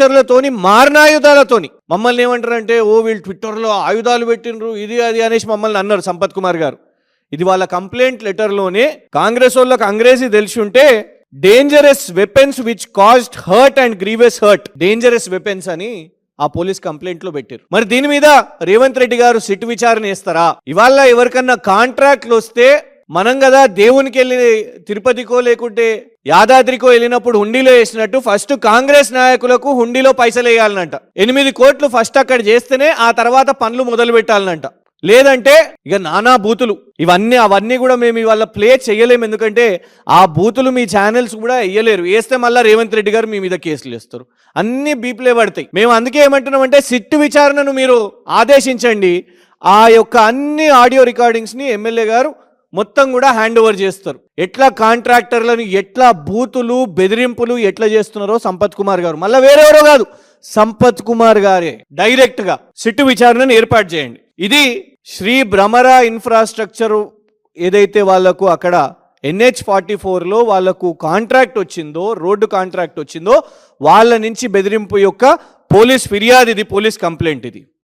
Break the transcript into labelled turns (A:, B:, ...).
A: ట్విట్టర్లతోని మారణాయుధాలతోని మమ్మల్ని ఏమంటారంటే, ఓ వీళ్ళు ట్విట్టర్లో ఆయుధాలు పెట్టినరు ఇది అది అనేసి మమ్మల్ని అన్నారు సంపత్ కుమార్ గారు. ఇది వాళ్ళ కంప్లైంట్ లెటర్లోనే కాంగ్రెస్ వాళ్ళకి అంగ్రేజీ తెలిసి ఉంటే dangerous weapons which caused hurt and grievous hurt, dangerous weapons అని ఆ పోలీస్ కంప్లైంట్ లో పెట్టారు. మరి దీని మీద రేవంత్ రెడ్డి గారు సిట్ విచారణ చేస్తారా? ఇవాళ ఎవరికన్నా కాంట్రాక్ట్లు వస్తే మనం కదా దేవునికి వెళ్ళి తిరుపతికో లేకుంటే యాదాద్రికో వెళ్ళినప్పుడు హుండీలో వేసినట్టు ఫస్ట్ కాంగ్రెస్ నాయకులకు హుండీలో పైసలు వేయాలనంట. 8 కోట్లు ఫస్ట్ అక్కడ చేస్తేనే ఆ తర్వాత పనులు మొదలు పెట్టాలనంట. లేదంటే ఇక నానా బూతులు అవన్నీ కూడా మేము ఇవాళ ప్లే చేయలేము. ఎందుకంటే ఆ బూతులు మీ ఛానల్స్ కూడా వేయలేరు. వేస్తే మళ్ళీ రేవంత్ రెడ్డి గారు మీ మీద కేసులు వేస్తారు. అన్ని బీప్లే పడతాయి. మేము అందుకే ఏమంటున్నామంటే సిట్ విచారణను మీరు ఆదేశించండి. ఆ యొక్క అన్ని ఆడియో రికార్డింగ్స్ని ఎమ్మెల్యే గారు మొత్తం కూడా హ్యాండ్ ఓవర్ చేస్తారు. ఎట్లా కాంట్రాక్టర్లను ఎట్లా బూతులు బెదిరింపులు ఎట్లా చేస్తున్నారో సంపత్ కుమార్ గారు, మళ్ళీ వేరెవరో కాదు, సంపత్ కుమార్ గారే డైరెక్ట్ గా సిట్టు విచారణను ఏర్పాటు చేయండి. ఇది శ్రీ భ్రమరా ఇన్ఫ్రాస్ట్రక్చర్ ఏదైతే వాళ్లకు అక్కడ NH-44లో వాళ్లకు కాంట్రాక్ట్ వచ్చిందో, రోడ్డు కాంట్రాక్ట్ వచ్చిందో, వాళ్ళ నుంచి బెదిరింపు యొక్క పోలీస్ ఫిర్యాదు, ఇది పోలీస్ కంప్లైంట్. ఇది